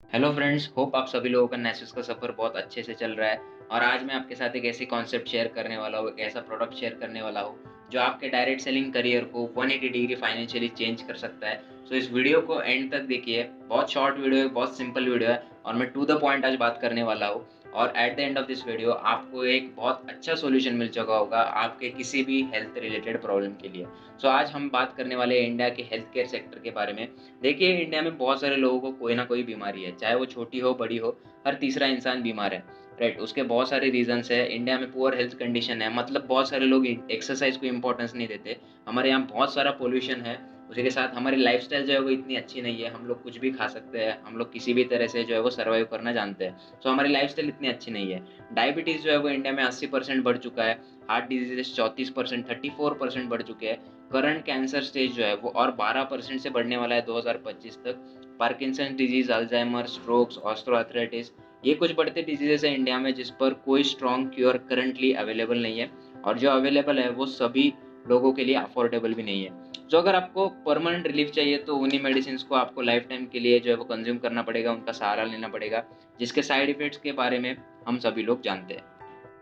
Hello friends, hope आप सभी लोगों का नेसेस का सफ़र बहुत अच्छे से चल रहा है। और आज मैं आपके साथ एक ऐसी कॉन्सेप्ट शेयर करने वाला हूँ, एक ऐसा प्रोडक्ट शेयर करने वाला हूँ, जो आपके डायरेक्ट सेलिंग करियर को 180 डिग्री फाइनेंशियली चेंज कर सकता है। सो इस वीडियो को एंड तक देखिए, बहुत शॉर्ट वीडियो है, बहुत सिंपल वीडियो है और मैं टू द पॉइंट आज बात करने वाला हूँ। और at the end of this video आपको एक बहुत अच्छा सॉल्यूशन मिल चुका होगा आपके किसी भी हेल्थ रिलेटेड प्रॉब्लम के लिए। सो आज हम बात करने वाले हैं इंडिया के हेल्थ केयर सेक्टर के बारे में। देखिए, इंडिया में बहुत सारे लोगों को कोई ना कोई बीमारी है, चाहे वो छोटी हो, बड़ी हो, हर तीसरा इंसान बीमार है, राइट? उसके बहुत सारे रीज़न्स हैं। इंडिया में पुअर हेल्थ कंडीशन है, मतलब बहुत सारे लोग एक्सरसाइज़ को इम्पोर्टेंस नहीं देते। हमारे यहाँ बहुत सारा पॉल्यूशन है, उसी के साथ हमारी लाइफ़स्टाइल जो है वो इतनी अच्छी नहीं है। हम लोग कुछ भी खा सकते हैं, हम लोग किसी भी तरह से जो है वो सर्वाइव करना जानते हैं। सो हमारी लाइफ़स्टाइल इतनी अच्छी नहीं है। डायबिटीज़ जो है वो इंडिया में 80% बढ़ चुका है, हार्ट डिजीज़ेज़ 34%, 34% बढ़ चुके हैं। करंट कैंसर स्टेज जो है वो और 12% से बढ़ने वाला है 2025 तक। Parkinson disease, Alzheimer, strokes, osteoarthritis, ये कुछ बढ़ते डिजीज़ेज़ हैं इंडिया में जिस पर कोई स्ट्रॉन्ग क्योर करंटली अवेलेबल नहीं है और जो अवेलेबल है वो सभी लोगों के लिए अफोर्डेबल भी नहीं है। जो अगर आपको परमानेंट रिलीफ चाहिए तो उन्हीं मेडिसिन्स को आपको लाइफ टाइम के लिए जो है वो कंज़्यूम करना पड़ेगा, उनका सहारा लेना पड़ेगा, जिसके साइड इफ़ेक्ट्स के बारे में हम सभी लोग जानते हैं।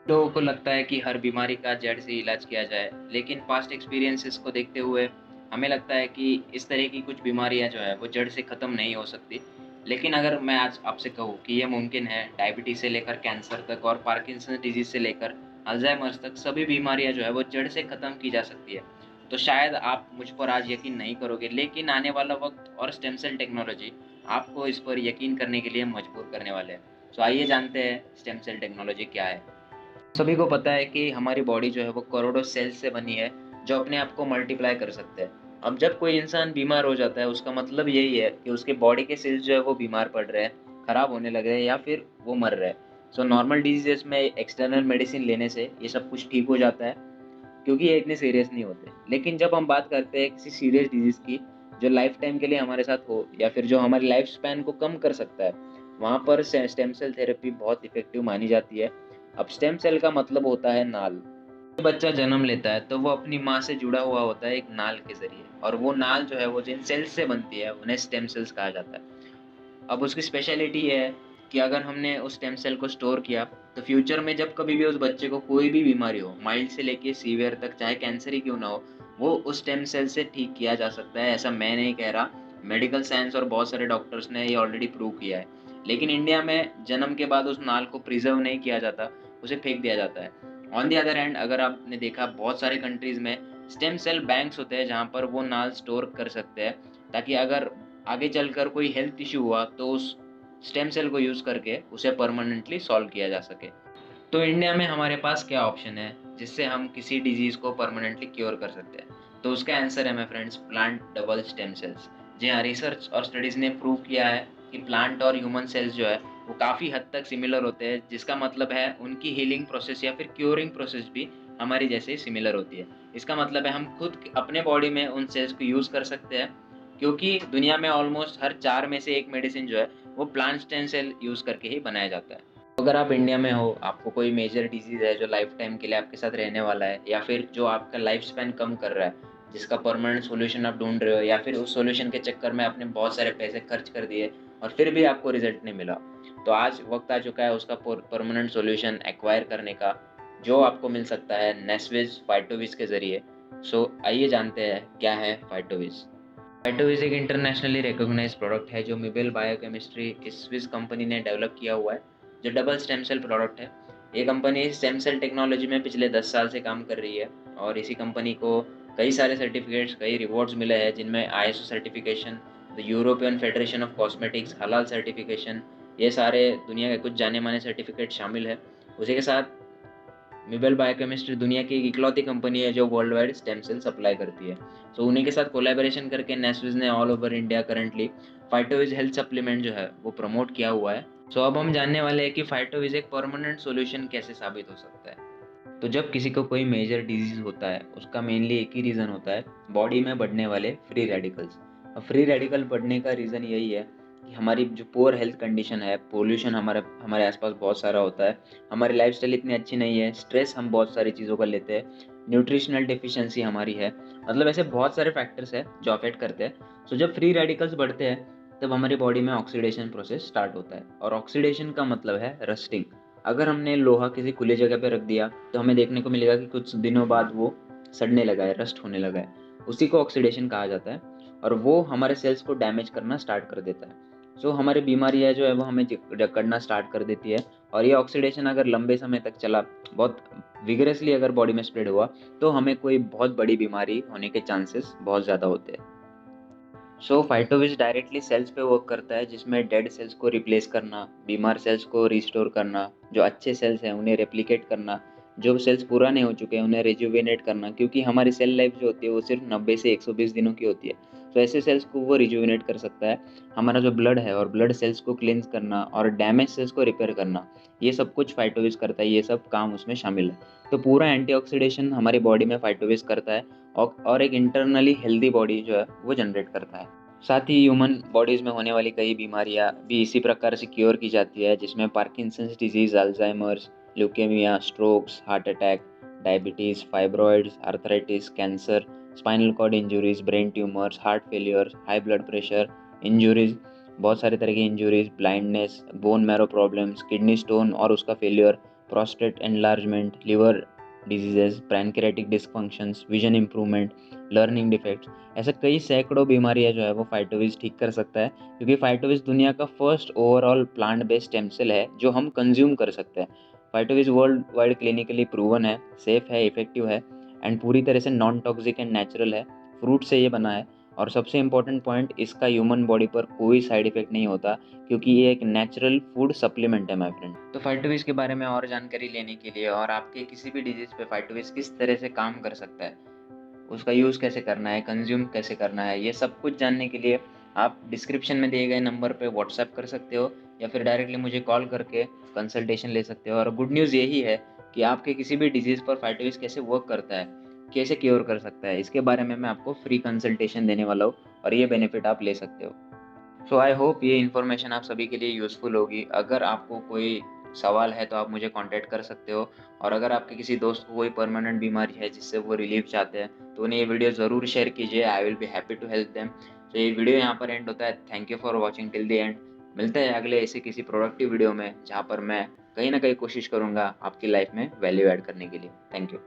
लोगों को लगता है कि हर बीमारी का जड़ से इलाज किया जाए, लेकिन पास्ट एक्सपीरियंसेस को देखते हुए हमें लगता है कि इस तरह की कुछ बीमारियां जो है वो जड़ से ख़त्म नहीं हो सकती। लेकिन अगर मैं आज आपसे कहूँ कि ये मुमकिन है, डायबिटीज़ से लेकर कैंसर तक और पार्किंसन डिजीज़ से लेकर अल्जाइमर्स तक सभी बीमारियां जो है वो जड़ से ख़त्म की जा सकती है। तो शायद आप मुझ पर आज यकीन नहीं करोगे, लेकिन आने वाला वक्त और स्टेम सेल टेक्नोलॉजी आपको इस पर यकीन करने के लिए मजबूर करने वाले हैं। तो आइए जानते हैं स्टेम सेल टेक्नोलॉजी क्या है। सभी को पता है कि हमारी बॉडी जो है वो करोड़ों सेल्स से बनी है, जो अपने आप को मल्टीप्लाई कर सकते हैं। अब जब कोई इंसान बीमार हो जाता है, उसका मतलब यही है कि उसके बॉडी के सेल्स जो है वो बीमार पड़ रहे हैं, खराब होने लग रहे हैं या फिर वो मर रहे हैं। सो नॉर्मल डिजीजेस में एक्सटर्नल मेडिसिन लेने से ये सब कुछ ठीक हो जाता है, क्योंकि ये इतने सीरियस नहीं होते। लेकिन जब हम बात करते हैं किसी सीरियस डिजीज़ की, जो लाइफ टाइम के लिए हमारे साथ हो या फिर जो हमारी लाइफ स्पैन को कम कर सकता है, वहाँ पर स्टेम सेल थेरेपी बहुत इफ़ेक्टिव मानी जाती है। अब स्टेम सेल का मतलब होता है नाल। जब बच्चा जन्म लेता है तो वो अपनी माँ से जुड़ा हुआ होता है एक नाल के ज़रिए, और वो नाल जो है वो जिन सेल्स से बनती है उन्हें स्टेम सेल्स कहा जाता है। अब उसकी स्पेशलिटी ये है कि अगर हमने उस स्टेम सेल को स्टोर किया, तो फ्यूचर में जब कभी भी उस बच्चे को कोई भी बीमारी हो, माइल्ड से लेके सीवियर तक, चाहे कैंसर ही क्यों ना हो, वो उस स्टेम सेल से ठीक किया जा सकता है। ऐसा मैं नहीं कह रहा, मेडिकल साइंस और बहुत सारे डॉक्टर्स ने ये ऑलरेडी प्रूव किया है। लेकिन इंडिया में जन्म के बाद उस नाल को प्रिज़र्व नहीं किया जाता, उसे फेंक दिया जाता है। ऑन द अदर हैंड, अगर आपने देखा, बहुत सारे कंट्रीज़ में स्टेम सेल बैंक्स होते हैं, जहाँ पर वो नाल स्टोर कर सकते हैं, ताकि अगर आगे चलकर कोई हेल्थ इश्यू हुआ तो उस स्टेम सेल को यूज़ करके उसे परमानेंटली सॉल्व किया जा सके। तो इंडिया में हमारे पास क्या ऑप्शन है जिससे हम किसी डिजीज़ को परमानेंटली क्योर कर सकते हैं? तो उसका आंसर है मेरे friends, plant double stem cells. जी हाँ, रिसर्च और स्टडीज़ ने प्रूव किया है कि प्लांट और ह्यूमन सेल्स जो है वो काफ़ी हद तक सिमिलर होते हैं, जिसका मतलब है उनकी हीलिंग प्रोसेस या फिर क्यूरिंग प्रोसेस भी हमारी जैसे ही सिमिलर होती है। इसका मतलब है हम खुद अपने बॉडी में उन सेल्स को यूज़ कर सकते हैं, क्योंकि दुनिया में ऑलमोस्ट हर 4 में से 1 मेडिसिन जो है वो प्लांट स्टेम सेल यूज़ करके ही बनाया जाता है। अगर आप इंडिया में हो, आपको कोई मेजर डिज़ीज़ है जो लाइफ टाइम के लिए आपके साथ रहने वाला है, या फिर जो आपका लाइफ स्पैन कम कर रहा है, जिसका परमानेंट सॉल्यूशन आप ढूँढ रहे हो, या फिर उस सॉल्यूशन के चक्कर में आपने बहुत सारे पैसे खर्च कर दिए और फिर भी आपको रिज़ल्ट नहीं मिला। तो आज वक़्त आ चुका है उसका परमानेंट सॉल्यूशन एक्वायर करने का, जो आपको मिल सकता है नेस्विज़ फाइटोविज़ के ज़रिए। सो आइए जानते हैं क्या है फाइटोविज़। फाइटोविज़ एक इंटरनेशनली रिकॉग्नाइज्ड प्रोडक्ट है जो मिबेल बायोकेमिस्ट्री, इस स्विस कंपनी ने डेवलप किया हुआ है, जो डबल स्टेम सेल प्रोडक्ट है। ये कंपनी स्टेम सेल टेक्नोलॉजी में पिछले 10 साल से काम कर रही है, और इसी कंपनी को कई सारे सर्टिफिकेट्स, कई रिवॉर्ड्स मिले हैं, जिनमें ISO certification, the European federation of cosmetics, हलाल सर्टिफिकेशन, ये सारे दुनिया के कुछ जाने-माने सर्टिफिकेट शामिल है। उसी के साथ मिबेल बायोकेमिस्ट्री दुनिया की एक इकलौती कंपनी है जो world wide stem cell supply करती है। सो उन्हीं के साथ कोलैबोरेशन करके नेस्विस ने ऑल ओवर इंडिया करंटली फाइटोविज हेल्थ सप्लीमेंट जो है वो प्रमोट किया हुआ है। सो अब हम जानने वाले हैं कि फाइटोविज एक परमानेंट सॉल्यूशन कैसे साबित हो सकता है। तो जब किसी को कोई मेजर डिजीज होता है, उसका मेनली एक ही रीज़न होता है, बॉडी में बढ़ने वाले फ्री रेडिकल्स। अब फ्री रेडिकल बढ़ने का रीज़न यही है कि हमारी जो पुअर हेल्थ कंडीशन है, पोल्यूशन हमारे हमारे आसपास बहुत सारा होता है, हमारी लाइफ़स्टाइल इतनी अच्छी नहीं है, स्ट्रेस हम बहुत सारी चीज़ों का लेते हैं, न्यूट्रिशनल डेफिशिएंसी हमारी है, मतलब ऐसे बहुत सारे फैक्टर्स हैं जो अफेक्ट करते हैं। सो जब फ्री रेडिकल्स बढ़ते हैं, तब हमारी बॉडी में ऑक्सीडेशन प्रोसेस स्टार्ट होता है और ऑक्सीडेशन का मतलब है रस्टिंग। अगर हमने लोहा किसी खुली जगह पे रख दिया तो हमें देखने को मिलेगा कि कुछ दिनों बाद वो सड़ने लगा है, रस्ट होने लगा है। उसी को ऑक्सीडेशन कहा जाता है और वो हमारे सेल्स को डैमेज करना स्टार्ट कर देता है। सो हमारी बीमारियाँ जो है वो हमें जकड़ना स्टार्ट कर देती है और ये ऑक्सीडेशन अगर लंबे समय तक चला, बहुत विगरसली अगर बॉडी में स्प्रेड हुआ, तो हमें कोई बहुत बड़ी बीमारी होने के चांसेस बहुत ज़्यादा होते हैं। फाइटोविज डायरेक्टली सेल्स पे वर्क करता है, जिसमें डेड सेल्स को रिप्लेस करना, बीमार सेल्स को रिस्टोर करना, जो अच्छे सेल्स हैं उन्हें रेप्लिकेट करना, जो सेल्स पुराने हो चुके हैं उन्हें रिजुविनेट करना, क्योंकि हमारी सेल लाइफ जो होती है वो सिर्फ 90 से 120 दिनों की होती है। तो ऐसे सेल्स को वो रिजुविनेट कर सकता है। हमारा जो ब्लड है और ब्लड सेल्स को क्लींस करना और डैमेज सेल्स को रिपेयर करना, ये सब कुछ फाइटोविज करता है, ये सब काम उसमें शामिल है। तो पूरा एंटीऑक्सीडेशन हमारी बॉडी में फाइटोविज करता है और एक इंटरनली हेल्दी बॉडी जो है वो जनरेट करता है। साथ ही ह्यूमन बॉडीज़ में होने वाली कई बीमारियां भी इसी प्रकार से क्योर की जाती है, जिसमें Parkinson's disease, Alzheimer's, leukaemia, strokes, heart attack, diabetes, fibroids, arthritis, cancer, spinal cord injuries, brain tumours, heart failure, high blood pressure injuries, बहुत सारे तरह की injuries, blindness, bone marrow problems, kidney stone और उसका failure, prostate enlargement, liver diseases, pancreatic dysfunctions, vision improvement, learning defects, ऐसे कई सैकड़ों बीमारियां जो है वो फाइटोविज ठीक कर सकता है, क्योंकि फाइटोविज दुनिया का first overall plant based stem cell है जो हम कंज्यूम कर सकते हैं। फाइटोविज वर्ल्ड वाइड क्लिनिकली प्रूवन है, सेफ है, इफेक्टिव है एंड पूरी तरह से नॉन टॉक्सिक एंड नेचुरल है। फ्रूट से ये बना है और सबसे इम्पोर्टेंट पॉइंट, इसका ह्यूमन बॉडी पर कोई साइड इफेक्ट नहीं होता, क्योंकि ये एक नेचुरल फूड सप्लीमेंट है माय फ्रेंड। तो फाइटोविज के बारे में और जानकारी लेने के लिए और आपके किसी भी डिजीज पे फाइटोविज किस तरह से काम कर सकता है, उसका यूज़ कैसे करना है, कंज्यूम कैसे करना है, ये सब कुछ जानने के लिए आप डिस्क्रिप्शन में दिए गए नंबर पे व्हाट्सएप कर सकते हो या फिर डायरेक्टली मुझे कॉल करके कंसल्टेशन ले सकते हो। और गुड न्यूज़ यही है कि आपके किसी भी डिजीज़ पर फाइटोविज कैसे वर्क करता है, कैसे क्योर कर सकता है, इसके बारे में मैं आपको फ्री कंसल्टेशन देने वाला हूँ और ये बेनिफिट आप ले सकते हो। आई होप ये इन्फॉर्मेशन आप सभी के लिए यूज़फुल होगी। अगर आपको कोई सवाल है तो आप मुझे कांटेक्ट कर सकते हो और अगर आपके किसी दोस्त को कोई परमानेंट बीमारी है जिससे वो रिलीफ चाहते हैं तो उन्हें ये वीडियो ज़रूर शेयर कीजिए। I will be happy to help them. तो ये वीडियो यहाँ पर एंड होता है। Thank you for watching till the end. मिलते हैं अगले ऐसे किसी प्रोडक्टिव वीडियो में जहाँ पर मैं कहीं ना कहीं कोशिश करूँगा आपकी लाइफ में वैल्यू ऐड करने के लिए। Thank you.